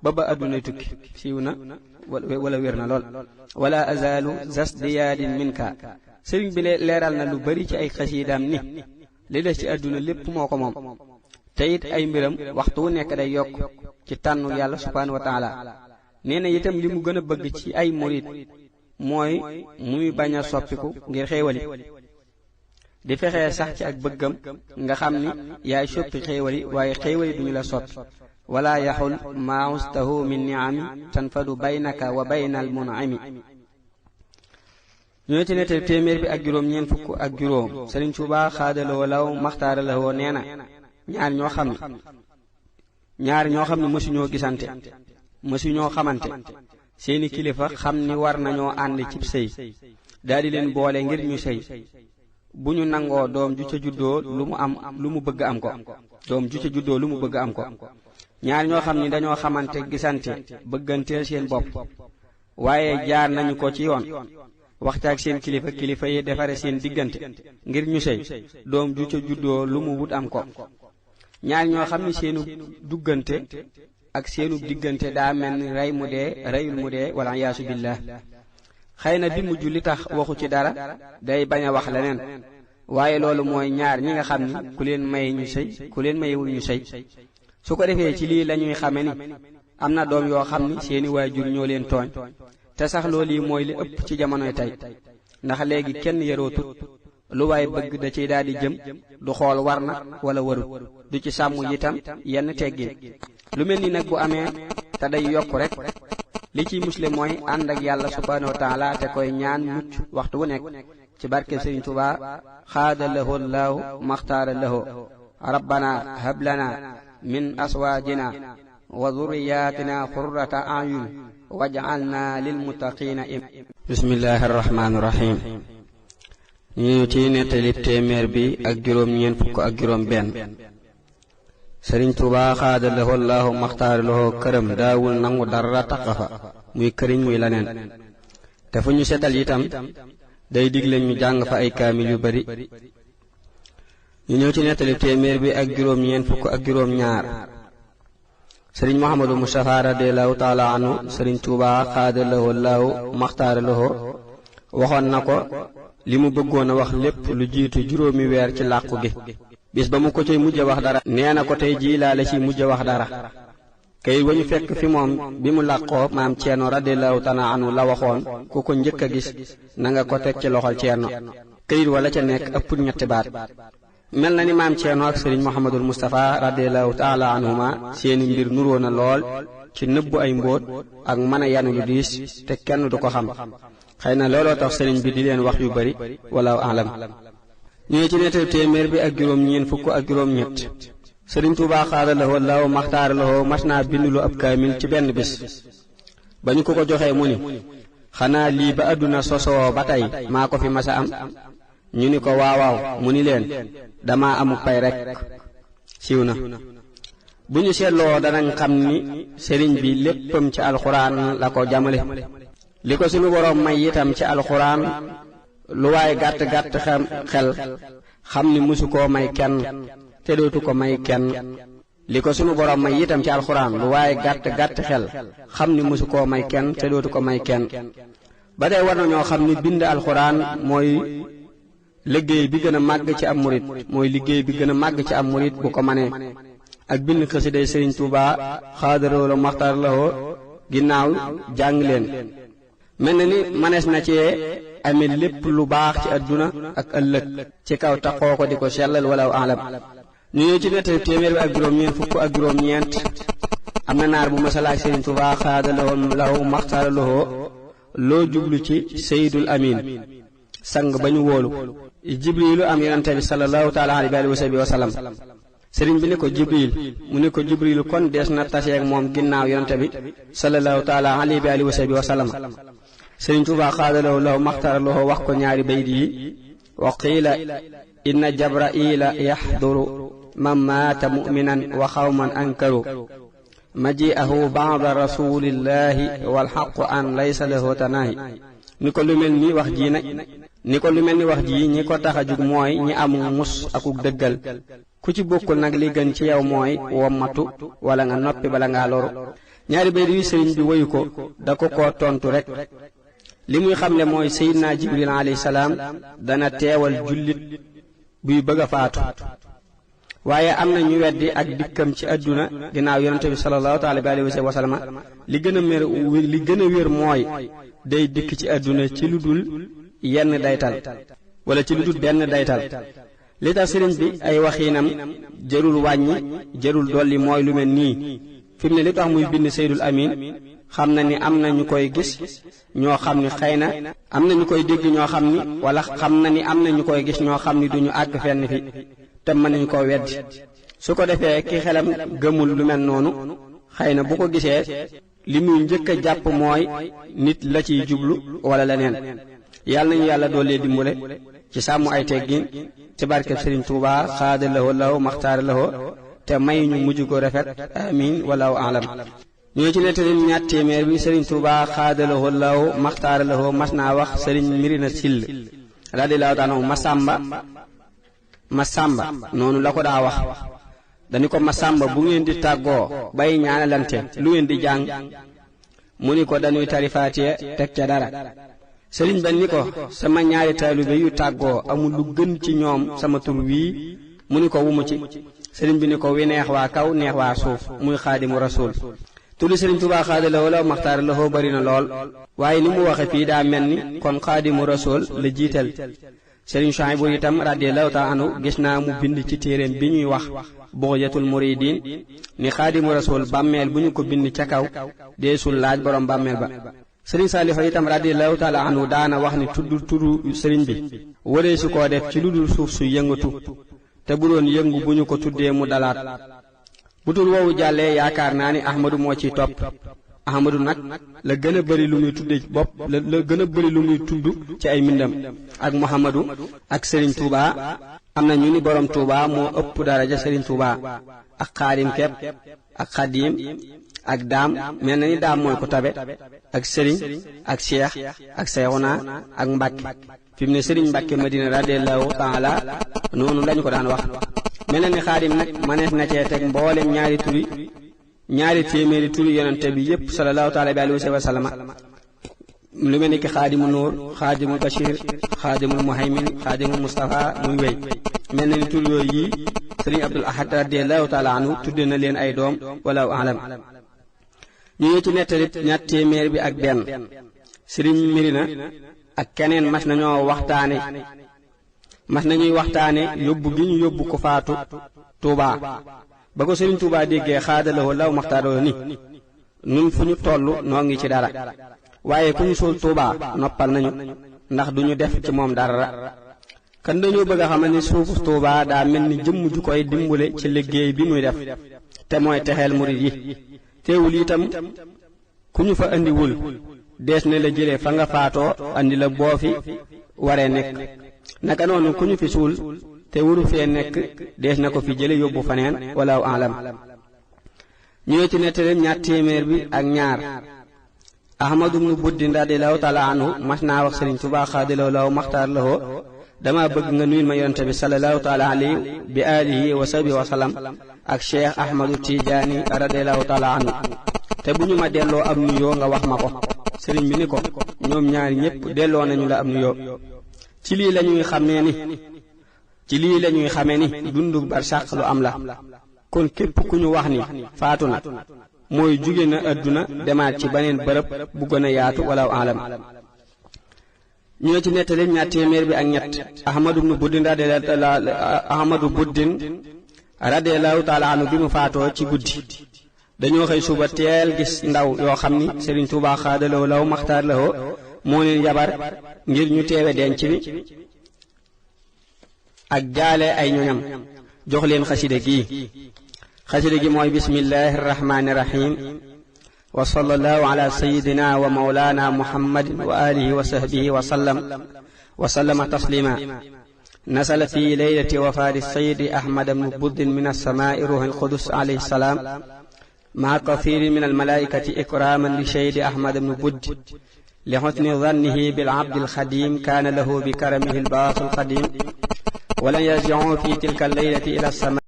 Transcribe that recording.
ba ba addunay tukki siiw na wala wér na lool. wala azalu zas diyaadin minka sëriñ bi leeral na lu bari ci ay xasiidaam ni li des ci adduna lépp moo ko moom te it ay mbiram waxtu wu nekk day yokk ci tànnu yàlla subhaanahu wa taala. nee na itam li mu gën a bëgg ci ay murit mooy muy bañ a soppiku ngir xéewali di fexee sax ci ak bëggam nga xam ni yaay soppi xéewali waaye xéewali duñu la soppi. wala yaxul maa ustahu min niami tanfadu baynaka wa baynal munami. ñoo ci nettali téeméer bi ak juróom ñeent fukk ak juróom Sëriñ Tuubaa xaadaloo law maxtaara lawoo nee na ñaar ñoo xam ne mësuñoo gisante mësuñoo xamante seeni kilifa xam ni war nañoo ànd cib sëy daldi leen boole ngir ñu sëy bu ñu nangoo doom ju ca juddoo lu mu bëgg am ko doom ju ca juddoo lu mu bëgg am ko. ñaar ñoo xam ni dañoo xamante gisante bëgganteel seen bopp waaye jaar nañu ko ci yoon waxtaan ak seen kilifa yi defare seen diggante ngir ñu sëy doom ju ca juddoo lu mu wut am ko. ñaar ñoo xam ni seenu duggante ak seenu diggante daa mel ni reyul mu dee wala yaasu billah. xëy na bi mujj li tax waxu ci dara day bañ a wax leneen waaye loolu mooy ñaar ñi nga xam ni ku leen may ñu sëy ku leen mayewul ñu sëy. su ko defee ci lii lañuy xame ni am na doom yoo xam ni seeni waajur ñoo leen tooñ te sax loolu yi mooy li ëpp ci jamonoy tey ndax léegi kenn yarootut lu waay bëgg da ciy daal di jëm du xool war na wala warut du ci sàmm itam yenn teggin. lu mel ni nag bu amee te day yokk rek li ciy musle mooy ànd ak yàlla subhaanahu wa taala te koy ñaan mucc waxtu wu nekk ci barke Sëriñ Tuubaa xaada lahu llaahu maxtaara lahu rabbana hablana min aswaajina wa dhurriyaatina qurrata a'yun waj'alna lil muttaqiina bismillahi arrahmaani rahim. ñu ci nettali téeméer bi ak juróom ñeent fukk ak juróom benn Sëriñ Tuubaa xaada lahu llaahu maxtaara lahu këram daawul nangu dara taqa fa muy këriñ muy laneen te fu ñu seddal itam day digle ñu jàng fa ay kaamil yu bari. ñu ñëw ci nettali téeméer bi ak juróom ñeent fukk ak juróom ñaar Sëriñ Muhammadu Mustafa radiyallahu taala anhu Sëriñ Tuubaa xaada lahu llaahu maxtaara lahu waxoon na ko li mu bëggoon a wax lépp lu jiitu juróomi weer ci làqu gi. bis ba mu ko cay mujj wax dara nee na ko tey jii laa la ci mujj wax dara. kayit wa ñu fekk fi moom bi mu làqoo maam Ceerno radiyallahu taala anhu la waxoon ku ko njëkk a gis na nga ko teg ci loxol Ceerno. kayit wala ca nekk ëpp ñetti baat. mel na ni maam Ceerno ak Sëriñ Muhammadul Mustafa radiyallahu taala anhuma seeni mbir nuroo na lool ci nëbbu ay mbóot ak mën a yanu lu diis te kenn du ko xam. xëy na looloo tax sëriñ bi di leen wax yu bari wala alam. ñoo ci nettali téeméer bi ak juróom ñeent fukk ak juróom ñett Sëriñ Tuubaa xaada lahu llaahu maxtaara lahu mas naa bindulu ab kaamil ci benn bis ba ñu ko joxee mu ni xanaa lii ba àdduna sosoo ba tey maa ko fi masa am. ñu ni ko waawaaw mu ni leen dama amu pay rek siiw na. bu ñu seetloo danañ xam ni sëriñ bi léppam ci alxuraan la ko jamale. li ko sunu boroom may itam ci alxuraan lu waay gàtt xel xam ni musu koo may kenn te dootu ko may kenn. li ko sunu boroom may itam ci alxuraan lu waay gàtt xel xam ni musu koo may kenn te dootu ko may kenn. ba tey war na ñoo xam ni bind alxuraan mooy liggéey bi gën a màgg ci am murit ci am murit bu ko manee ak bind xasiday Sëriñ Tuubaa xaadaroo la maxtaar lahu ginnaaw jàng leen. mel na ni manees na ci amee lépp lu baax ci adduna ak ëllëg ci kaw taxoo ko di ko sellal wala alam. ñu ñëw ci nettali téeméer bi ak juróom ñeent fukk ak juróom ñeent am na naar bu masalaak Sëriñ Tuubaa xaada lahu maxtaara lahu loo jublu ci Seydul Amin sang ba ñu wóolu. Jibriilu am yonente bi sallallahu taala alayhi wa sallam. sëriñ bi ne ko Jibril mu ne ko Jibriilu kon dees na taseeg moom ginnaaw yonente bi sallallahu taala alayhi wa sallam. Sëriñ Tuubaa xaada lahu maxtaara lahu wax ko ñaari bayt yi wa qiila inna Jabraila yaxduru man maata mu'minan wa xawman ankaru maji'ahu ba'da rasulillahi wal haqqu an laysa lahu tanaahi. ni ko lu mel ni wax ji nag ni ko lu mel ni wax ji ñi ko tax a jug mooy ñi am mus akuk dëggal ku ci bokkul nag li gën ci yow mooy wommatu wala nga noppi bala ngaa loru. ñaari bayt yu sëriñ bi woyu ko da ko tontu rek li muy xamle mooy Seydina Jibril alayhi salaam dana teewal jullit buy bëgg a faatu, waaye am na ñu weddi ak dikkam ci àdduna ginnaaw yonente bi sallallahu taala alayhi wa sallam. li gën a wér mooy day dikk ci àdduna ci lu dul yenn daytal wala ci lu dul benn daytal. li tax sëriñ bi ay waxiinam jërul wàññi jërul dolli mooy lu mel nii. fi mu ne li tax muy bind Seydul Amin xam na ni am na ñu koy gis ñoo xam ni xëy na am na ñu koy dégg ñoo xam ni wala xam na ni am na ñu koy gis ñoo xam ni duñu àgg fenn fi te mën nañu koo weddi. su ko defee ki xelam gëmul lu mel noonu xëy na bu ko gisee li muy njëkk a jàpp mooy nit la ciy jublu wala leneen. yàlla nañu yàlla doolee dimbale ci sàmm ay teggin ci barkeb Sëriñ Tuubaa xaada lahoo law maxtaara lahoo te may ñu mujj ko rafet amin wallahu alam. ñoo ci nettali ñaat téeméer bi Sëriñ Tuubaa xaada lahoo law maxtaara lahoo mas naa wax Sëriñ Mirina Sill radiyallahu ta'ala Masamba noonu la ko daa wax. dañu ko Masamba bu ngeen di tàggoo bay ñaanalante lu ngeen di jàng mu ni ko dañuy tari Faatiha teg ca dara. sëriñ ba ni ko sama ñaari taalibe yu tàggoo amul lu gën ci ñoom sama tur wii mu ni ko wumu ci. sëriñ bi ni ko wi neex waa kaw neex waa suuf muy Xaadimu Rasuul. tuddi Sëriñ Tuubaa xaada lahoo law maxtaara lahoo bari na lool, waaye ni mu waxe fii daa mel ni kon Xaadimu Rasuul la jiital. Sëriñ Suhaybu itam radiyallahu ta'ala anhu gis naa mu bind ci téereem bi ñuy wax Bughyatul Muridiin ni Xaadimu Rasuul bàmmeel bu ñu ko bind ca kaw deesul laaj borom bàmmeel ba. Sëriñ Saalihu itam radiyallahu ta'ala anhu daana wax ni tuddu sëriñ bi waree su koo def ci lu dul suuf su yëngatu te bu doon yëngu bu ñu ko tuddee mu dalaat. bu tul woowu jàllee yaakaar naa ni Ahmadu moo ciy topp. Ahmadu nag la gën a bëri lu muy tudde bopp la gën a bëri lu muy tudd ci ay mbindam ak Muhammadu ak Sëriñ Tuubaa. am na ñu ni borom Tuubaa moo ëpp daraja Sëriñ Tuubaa ak Xaadim kepp ak Xaadim ak Daam mel na ni Daam mooy ko tabe ak Sëriñ ak Cheikh ak Seexuna ak Mbàkke. fi mu ne Sëriñ Mbàkke Madina radiyallahu ta'ala noonu lañu ko daan wax. mel na ni Xaadim nag manees na cee teg mboolem ñaari téeméeri turi yonente bi yépp sallallahu ta'ala alayhi wa sallam. lu mel ni ki Xaadimu Nuur Xaadimul Bashir Xaadimul Muhaymin Xaadimul Mustafa muy wéy. mel na ni tur yooyu yi Sëriñ Abdul Ahad radiyallahu ta'ala anhu tudde na leen ay doom wallahu a'lam. ñu ngi ci nettalit ñaar téeméer bi ak benn. Sëriñ Mirina ak keneen mas nañuy waxtaane yóbbu gi ñu yóbbu ko faatu Tuubaa. ba ko Sëriñ Tuubaa déggee xaada lahoo law maxtaaroo ni nun fu ñu tollu noo ngi ci dara, waaye ku ñu suul Tuubaa noppal nañu ndax duñu def ci moom dara. kan dañoo bëgg a xamal ni suufu Tuubaa daa mel ni jëmm ju koy dimbale ci liggéey bi muy def te mooy texeel murid yi. teewul itam ku ñu fa andiwul dees na la jëlee fa nga faatoo andi la boo fi waree nekk. naka noonu ku ñu fi suul te wuru fee nekk dees na ko fi jële yóbbu faneen wallahu a'lam. ñoo ci nettali ñaar téeméer bi ak ñaar. Ahmadu ibnu Buddin radiyallahu ta'ala anhu mas naa wax Sëriñ Tuubaa xaada lahoo law maxtaar lahoo dama bëgg nga nuyul ma yonente bi sallallahu ta'ala alayhi bi alihi wa sahbihi wa sallam ak Cheikh Ahmadu Tijaani radiyallahu ta'ala anhu te bu ñu ma delloo am nuyoo nga wax ma ko. sëriñ bi ni ko ñoom ñaari ñépp delloo nañu la am nuyoo. ci lii la ñuy xamee ni dundu barsàq lu am la. kon képp ku ñu wax ni faatu na mooy jóge na àdduna demaat ci beneen bërëb bu gën a yaatu walaaw alam. ñoo ci nettali ñaar téeméer bi ak ñett. Ahmadu Buddin radiyallahu ta'ala anhu bi mu faatoo ci guddi dañoo xëy suba teel gis ndaw yoo xam ni Sëriñ Tuubaa xaada lahoo law maxtaar lahoo moo leen yabar ngir ñu teewe denc bi ak jaale ay ñoñam jox leen xasida gi mooy bismillahir rahmanir rahim wa sallallahu ala sayyidina wa mawlana muhammadin wa alihi wa sahbihi wa sallama taslima. nasala fi laylati wafaati sayyidi ahmad ibn buddin min as-samaa'i ruhul qudus alayhi salam ma kathirin min al-malaa'ikati ikraman li sayyidi ahmad ibn budd li husni dhannihi bil abdil xadim kaana lahu bi karamihi al baaqil qadim wa lan yarji'u fi tilka al laylati ila as